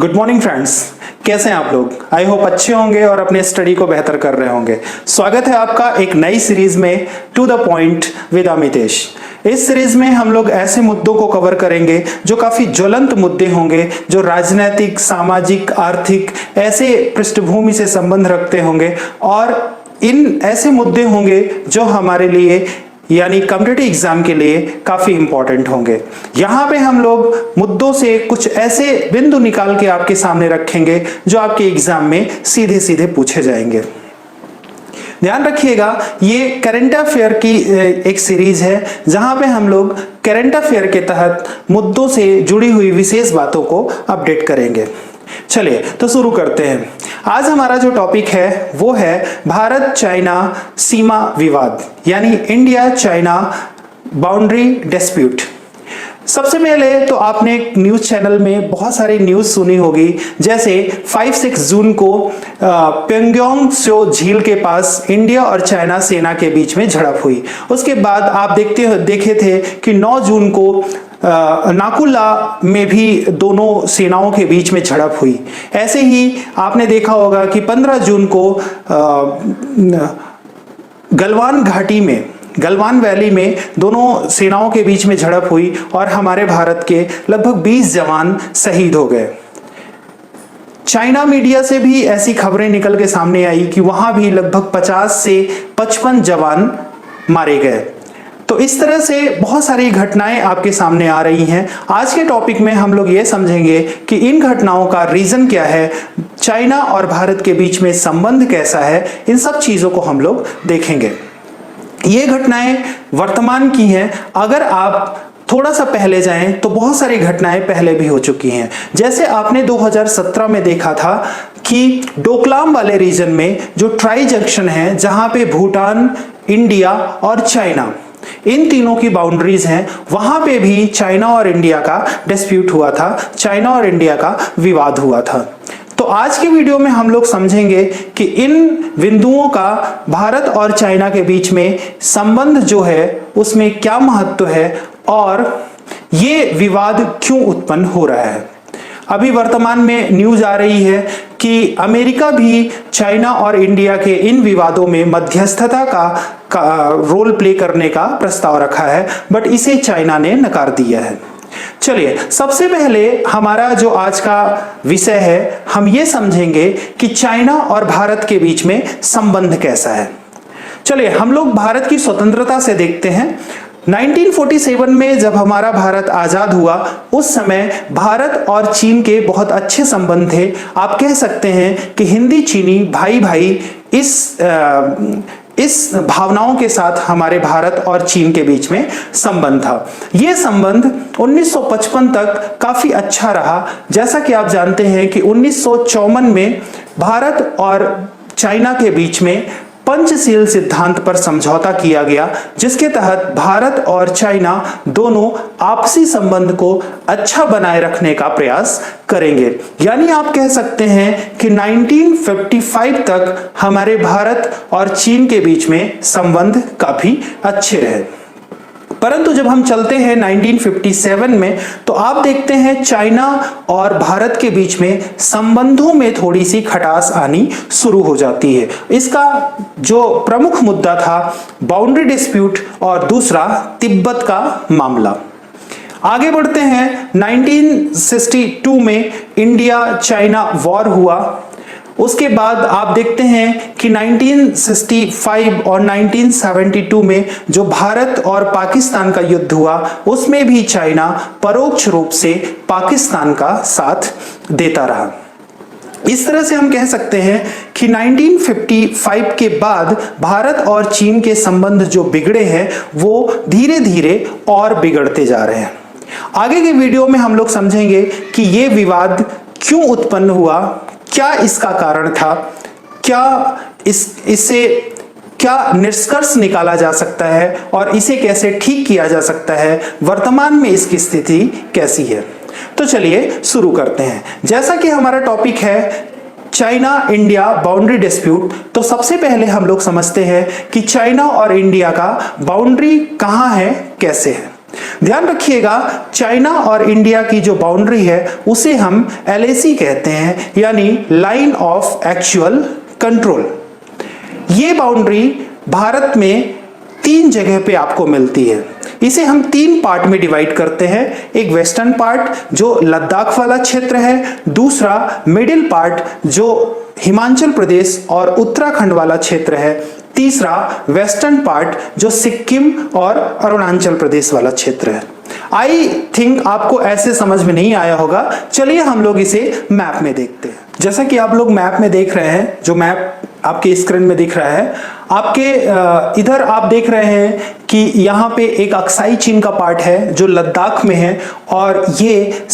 Good morning friends, कैसे हैं आप लोग। आई होप अच्छे होंगे और अपने स्टडी को बेहतर कर रहे होंगे। स्वागत है आपका एक नई सीरीज में to the point with Amitesh. इस सीरीज में हम लोग ऐसे मुद्दों को कवर करेंगे जो काफी ज्वलंत मुद्दे होंगे, जो राजनीतिक, सामाजिक, आर्थिक ऐसे पृष्ठभूमि से संबंध रखते होंगे और इन ऐसे मुद्दे होंगे जो हमारे लिए यानी कॉम्पिटिटिव एग्जाम के लिए काफी इंपॉर्टेंट होंगे। यहाँ पे हम लोग मुद्दों से कुछ ऐसे बिंदु निकाल के आपके सामने रखेंगे जो आपके एग्जाम में सीधे सीधे पूछे जाएंगे। ध्यान रखिएगा, ये करंट अफेयर की एक सीरीज है जहां पे हम लोग करंट अफेयर के तहत मुद्दों से जुड़ी हुई विशेष बातों को अपडेट करेंगे। चलिए तो शुरू करते हैं। आज हमारा जो टॉपिक है वो है भारत चाइना सीमा विवाद, यानी इंडिया चाइना बाउंड्री डिस्प्यूट। सबसे पहले तो आपने एक न्यूज चैनल में बहुत सारी न्यूज सुनी होगी, जैसे 5-6 जून को प्योंगयांग त्सो झील के पास इंडिया और चाइना सेना के बीच में झड़प हुई। उसके बाद आप देखे थे कि 9 जून को नाकुला में भी दोनों सेनाओं के बीच में झड़प हुई। ऐसे ही आपने देखा होगा कि 15 जून को गलवान घाटी में, गलवान वैली में दोनों सेनाओं के बीच में झड़प हुई और हमारे भारत के लगभग 20 जवान शहीद हो गए। चाइना मीडिया से भी ऐसी खबरें निकल के सामने आई कि वहां भी लगभग 50 से 55 जवान मारे गए। तो इस तरह से बहुत सारी घटनाएं आपके सामने आ रही हैं। आज के टॉपिक में हम लोग ये समझेंगे कि इन घटनाओं का रीजन क्या है, चाइना और भारत के बीच में संबंध कैसा है, इन सब चीजों को हम लोग देखेंगे। ये घटनाएं वर्तमान की हैं। अगर आप थोड़ा सा पहले जाएं तो बहुत सारी घटनाएं पहले भी हो चुकी हैं। जैसे आपने 2017 में देखा था कि डोकलाम वाले रीजन में जो ट्राई जंक्शन है, जहां पे भूटान, इंडिया और चाइना इन तीनों की बाउंड्रीज हैं, वहां पे भी चाइना और इंडिया का डिस्प्यूट हुआ था, चाइना और इंडिया का विवाद हुआ था। तो आज के वीडियो में हम लोग समझेंगे कि इन बिंदुओं का भारत और चाइना के बीच में संबंध जो है उसमें क्या महत्व है और ये विवाद क्यों उत्पन्न हो रहा है। अभी वर्तमान में न्यूज आ रही है कि अमेरिका भी चाइना और इंडिया के इन विवादों में मध्यस्थता का रोल प्ले करने का प्रस्ताव रखा है, बट इसे चाइना ने नकार दिया है। चलिए सबसे पहले हमारा जो आज का विषय है, हम ये समझेंगे कि चाइना और भारत के बीच में संबंध कैसा है। चलिए हम लोग भारत की स्वतंत्रता से देखते हैं। 1947 में जब हमारा भारत आजाद हुआ, उस समय भारत और चीन के बहुत अच्छे संबंध थे। आप कह सकते हैं कि हिंदी चीनी भाई भाई इस भावनाओं के साथ हमारे भारत और चीन के बीच में संबंध था। यह संबंध 1955 तक काफी अच्छा रहा। जैसा कि आप जानते हैं कि 1954 में भारत और चाइना के बीच में पंचशील सिद्धांत पर समझौता किया गया, जिसके तहत भारत और चाइना दोनों आपसी संबंध को अच्छा बनाए रखने का प्रयास करेंगे। यानी आप कह सकते हैं कि 1955 तक हमारे भारत और चीन के बीच में संबंध काफी अच्छे रहे। परंतु जब हम चलते हैं 1957 में, तो आप देखते हैं चाइना और भारत के बीच में संबंधों में थोड़ी सी खटास आनी शुरू हो जाती है। इसका जो प्रमुख मुद्दा था बाउंड्री डिस्प्यूट और दूसरा तिब्बत का मामला। आगे बढ़ते हैं, 1962 में इंडिया चाइना वॉर हुआ। उसके बाद आप देखते हैं कि 1965 और 1972 में जो भारत और पाकिस्तान का युद्ध हुआ, उसमें भी चाइना परोक्ष रूप से पाकिस्तान का साथ देता रहा। इस तरह से हम कह सकते हैं कि 1955 के बाद भारत और चीन के संबंध जो बिगड़े हैं वो धीरे धीरे और बिगड़ते जा रहे हैं। आगे के वीडियो में हम लोग समझेंगे कि ये विवाद क्यों उत्पन्न हुआ, क्या इसका कारण था, क्या इससे क्या निष्कर्ष निकाला जा सकता है और इसे कैसे ठीक किया जा सकता है, वर्तमान में इसकी स्थिति कैसी है। तो चलिए शुरू करते हैं। जैसा कि हमारा टॉपिक है चाइना इंडिया बाउंड्री डिस्प्यूट, तो सबसे पहले हम लोग समझते हैं कि चाइना और इंडिया का बाउंड्री कहां है, कैसे है। ध्यान रखिएगा, चाइना और इंडिया की जो बाउंड्री है उसे हम LAC कहते हैं, यानी लाइन ऑफ एक्चुअल कंट्रोल। ये बाउंड्री भारत में 3 जगह पे आपको मिलती है। इसे हम 3 पार्ट में डिवाइड करते हैं। एक वेस्टर्न पार्ट जो लद्दाख वाला क्षेत्र है, दूसरा मिडिल पार्ट जो हिमाचल प्रदेश और उत्तराखंड वाला क्षेत्र है, तीसरा वेस्टर्न पार्ट जो सिक्किम और अरुणाचल प्रदेश वाला क्षेत्र है। आई थिंक आपको ऐसे समझ में नहीं आया होगा। चलिए हम लोग इसे मैप में देखते हैं। जैसा कि आप लोग मैप में देख रहे हैं, जो मैप आपके स्क्रीन में दिख रहा है, आपके इधर आप देख रहे हैं कि यहाँ पे एक अक्साई चीन का पार्ट है जो लद्दाख में है, और ये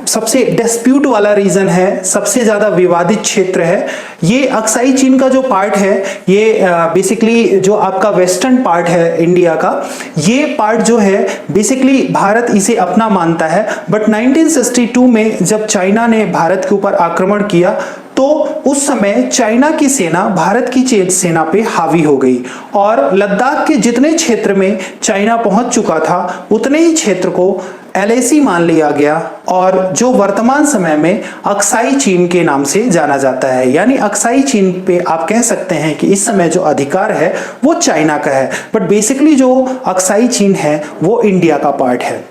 सबसे डिस्प्यूट वाला रीजन है, सबसे ज्यादा विवादित क्षेत्र है। ये अक्साई चीन का जो पार्ट है, ये बेसिकली जो आपका वेस्टर्न पार्ट है इंडिया का, ये पार्ट जो है बेसिकली भारत इसे अपना मानता है। बट 1962 में जब चाइना ने भारत के ऊपर आक्रमण किया तो उस समय चाइना की सेना भारत की सेना पे हावी हो गई, और लद्दाख के जितने क्षेत्र में चाइना पहुंच चुका था उतने ही क्षेत्र को LAC मान लिया गया, और जो वर्तमान समय में अक्साई चीन के नाम से जाना जाता है। यानी अक्साई चीन पे आप कह सकते हैं कि इस समय जो अधिकार है वो चाइना का है, बट बेसिकली जो अक्साई चीन है वो इंडिया का पार्ट है।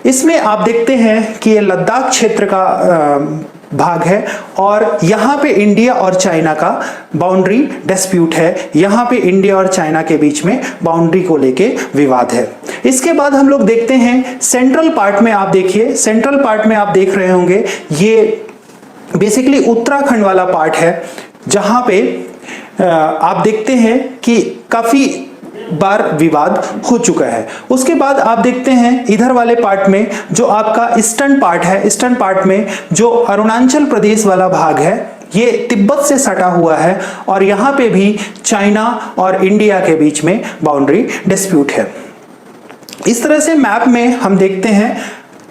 इसमें आप देखते हैं कि ये लद्दाख क्षेत्र का भाग है, और यहाँ पे इंडिया और चाइना का बाउंड्री डिस्प्यूट है। यहाँ पे इंडिया और चाइना के बीच में बाउंड्री को लेके विवाद है। इसके बाद हम लोग देखते हैं सेंट्रल पार्ट में। आप देखिए, सेंट्रल पार्ट में आप देख रहे होंगे ये बेसिकली उत्तराखंड वाला पार्ट है, जहां पे आप देखते हैं कि काफी बार विवाद हो चुका है। उसके बाद आप देखते हैं इधर वाले पार्ट में जो आपका ईस्टर्न पार्ट है, ईस्टर्न पार्ट में जो अरुणाचल प्रदेश वाला भाग है, ये तिब्बत से सटा हुआ है, और यहाँ पे भी चाइना और इंडिया के बीच में बाउंड्री डिस्प्यूट है। इस तरह से मैप में हम देखते हैं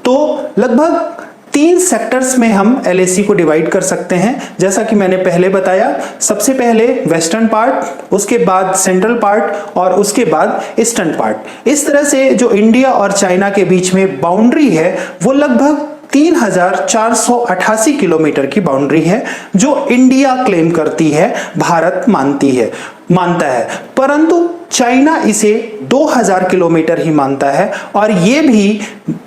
तो लगभग 3 सेक्टर्स में हम LAC को डिवाइड कर सकते हैं। जैसा कि मैंने पहले बताया, सबसे पहले वेस्टर्न पार्ट, उसके बाद सेंट्रल पार्ट, और उसके बाद ईस्टर्न पार्ट। इस तरह से जो इंडिया और चाइना के बीच में बाउंड्री है वो लगभग 3488 किलोमीटर की बाउंड्री है, जो इंडिया क्लेम करती है, भारत मानता है, परंतु चाइना इसे 2000 किलोमीटर ही मानता है, और ये भी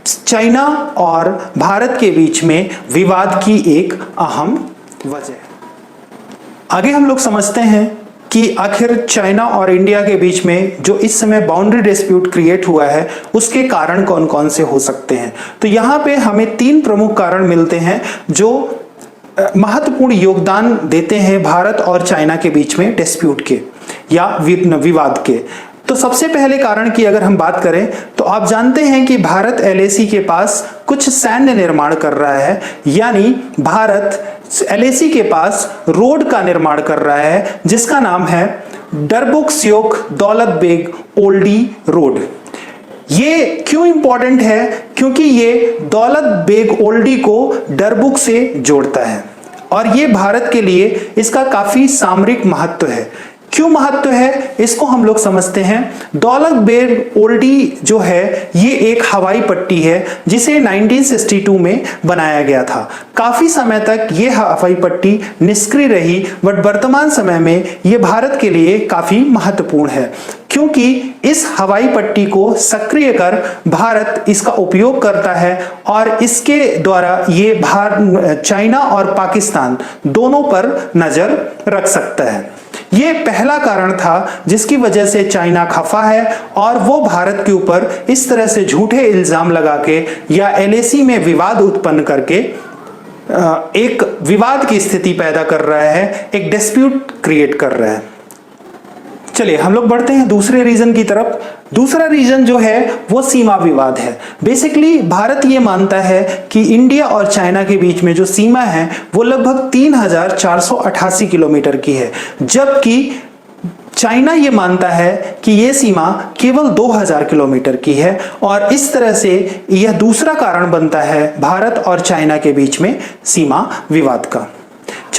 चाइना और भारत के बीच में विवाद की एक अहम वजह है। आगे हम लोग समझते हैं कि आखिर चाइना और इंडिया के बीच में जो इस समय बाउंड्री डिस्प्यूट क्रिएट हुआ है उसके कारण कौन कौन से हो सकते हैं। तो यहाँ पे हमें 3 प्रमुख कारण मिलते हैं जो महत्वपूर्ण योगदान देते हैं भारत और चाइना के बीच में डिस्प्यूट के या विवाद के। तो सबसे पहले कारण की अगर हम बात करें तो आप जानते हैं कि भारत LAC के पास कुछ सैन्य निर्माण कर रहा है, यानी भारत LAC के पास रोड का निर्माण कर रहा है जिसका नाम है डरबुक स्योक दौलत बेग ओल्डी रोड। ये क्यों इंपॉर्टेंट है? क्योंकि ये दौलत बेग ओल्डी को डरबुक से जोड़ता है, और ये भारत के लिए इसका काफी सामरिक महत्व है। क्यों महत्व है इसको हम लोग समझते हैं। दौलत बेग ओल्डी जो है ये एक हवाई पट्टी है जिसे 1962 में बनाया गया था। काफी समय तक ये हवाई पट्टी निष्क्रिय रही, बट वर्तमान समय में ये भारत के लिए काफी महत्वपूर्ण है, क्योंकि इस हवाई पट्टी को सक्रिय कर भारत इसका उपयोग करता है, और इसके द्वारा ये चाइना और पाकिस्तान दोनों पर नजर रख सकता है। ये पहला कारण था जिसकी वजह से चाइना खफा है, और वो भारत के ऊपर इस तरह से झूठे इल्जाम लगा के या LAC में विवाद उत्पन्न करके एक विवाद की स्थिति पैदा कर रहा है, एक डिस्प्यूट क्रिएट कर रहा है। चलिए हम लोग बढ़ते हैं दूसरे रीजन की तरफ। दूसरा रीजन जो है वो सीमा विवाद है। बेसिकली भारत ये मानता है कि इंडिया और चाइना के बीच में जो सीमा है वो लगभग 3488 किलोमीटर की है, जबकि चाइना ये मानता है कि ये सीमा केवल 2000 किलोमीटर की है, और इस तरह से यह दूसरा कारण बनता है भारत और चाइना के बीच में सीमा विवाद का।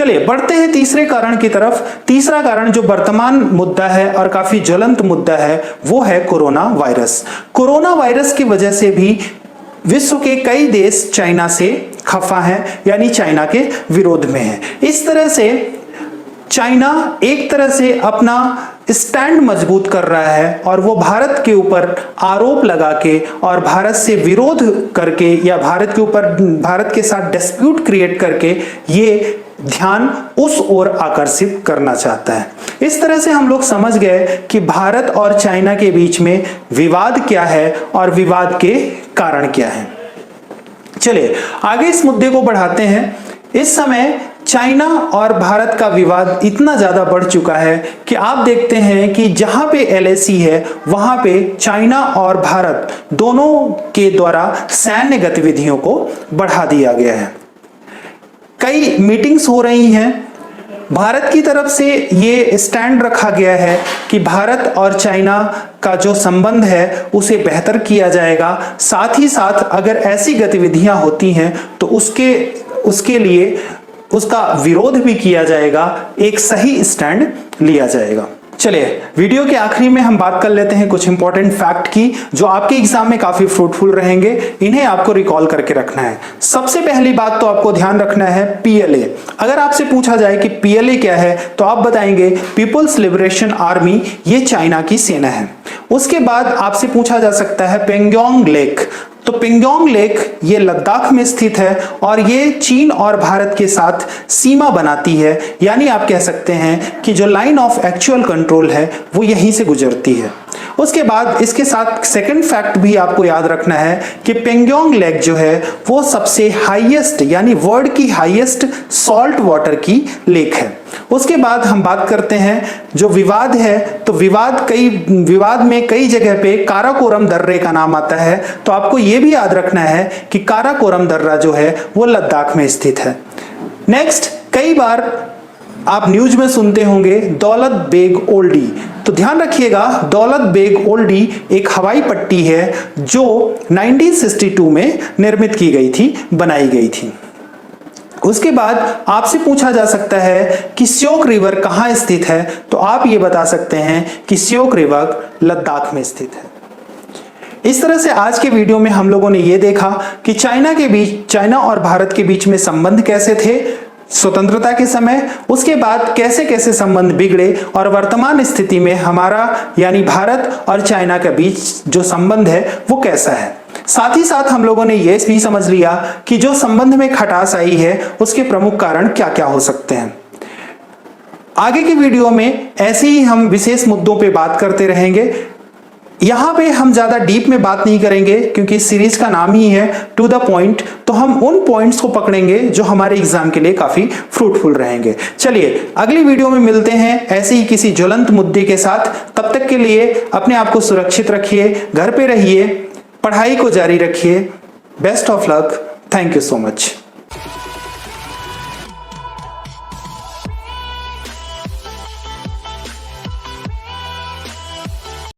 चलिए बढ़ते हैं तीसरे कारण की तरफ। तीसरा कारण जो वर्तमान मुद्दा है और काफी ज्वलंत मुद्दा है वो है कोरोना वायरस। कोरोना वायरस की वजह से भी विश्व के कई देश चाइना से खफा हैं, यानी चाइना के विरोध में हैं। इस तरह से चाइना एक तरह से अपना स्टैंड मजबूत कर रहा है और वो भारत के ऊपर आरोप लगा के और भारत से विरोध करके या भारत के ऊपर भारत के साथ डिस्प्यूट क्रिएट करके ये ध्यान उस ओर आकर्षित करना चाहता है। इस तरह से हम लोग समझ गए कि भारत और चाइना के बीच में विवाद क्या है और विवाद के कारण क्या है। चलिए आगे इस मुद्दे को बढ़ाते हैं। इस समय चाइना और भारत का विवाद इतना ज्यादा बढ़ चुका है कि आप देखते हैं कि जहां पे LAC है वहां पे चाइना और भारत दोनों के द्वारा सैन्य गतिविधियों को बढ़ा दिया गया है। कई मीटिंग्स हो रही हैं। भारत की तरफ से ये स्टैंड रखा गया है कि भारत और चाइना का जो संबंध है उसे बेहतर किया जाएगा। साथ ही साथ अगर ऐसी गतिविधियां होती हैं तो उसके लिए उसका विरोध भी किया जाएगा, एक सही स्टैंड लिया जाएगा। चलिए वीडियो के आखिरी में हम बात कर लेते हैं कुछ इंपॉर्टेंट फैक्ट की जो आपके एग्जाम में काफी फ्रूटफुल रहेंगे। इन्हें आपको रिकॉल करके रखना है। सबसे पहली बात तो आपको ध्यान रखना है PLA। अगर आपसे पूछा जाए कि PLA क्या है तो आप बताएंगे पीपल्स लिबरेशन आर्मी, ये चाइना की सेना है। उसके बाद आपसे पूछा जा सकता है पेंगोंग लेक। तो पेंगोंग लेक ये लद्दाख में स्थित है और ये चीन और भारत के साथ सीमा बनाती है, यानी आप कह सकते हैं कि जो लाइन ऑफ एक्चुअल कंट्रोल है वो यहीं से गुजरती है। उसके बाद इसके साथ सेकंड फैक्ट भी आपको याद रखना है कि पेंगोंग लेक जो है वो सबसे हाईएस्ट यानी वर्ल्ड की हाईएस्ट सॉल्ट वाटर की लेक है। उसके बाद हम बात करते हैं जो विवाद है, तो विवाद में कई जगह पे काराकोरम दर्रे का नाम आता है। तो आपको यह भी याद रखना है कि काराकोरम दर्रा जो है वो लद्दाख में स्थित है। नेक्स्ट, कई बार आप न्यूज में सुनते होंगे दौलत बेग ओल्डी। तो ध्यान रखिएगा, दौलत बेग ओल्डी एक हवाई पट्टी है जो 1962 में निर्मित की गई थी, बनाई गई थी। उसके बाद आपसे पूछा जा सकता है कि श्योक रिवर कहां स्थित है, तो आप ये बता सकते हैं कि श्योक रिवर लद्दाख में स्थित है। इस तरह से आज के वीडियो में हम लोगों ने ये देखा कि चाइना और भारत के बीच में संबंध कैसे थे स्वतंत्रता के समय, उसके बाद कैसे कैसे संबंध बिगड़े और वर्तमान स्थिति में हमारा यानी भारत और चाइना के बीच जो संबंध है वो कैसा है। साथ ही साथ हम लोगों ने यह भी समझ लिया कि जो संबंध में खटास आई है उसके प्रमुख कारण क्या क्या हो सकते हैं। आगे की वीडियो में ऐसे ही हम विशेष मुद्दों पे बात करते रहेंगे। यहां पे हम ज्यादा डीप में बात नहीं करेंगे क्योंकि इस सीरीज का नाम ही है टू द पॉइंट, तो हम उन पॉइंट्स को पकड़ेंगे जो हमारे एग्जाम के लिए काफी फ्रूटफुल रहेंगे। चलिए अगली वीडियो में मिलते हैं ऐसे ही किसी ज्वलंत मुद्दे के साथ। तब तक के लिए अपने आप को सुरक्षित रखिए, घर पे रहिए, पढ़ाई को जारी रखिए। Best of luck. Thank you so much.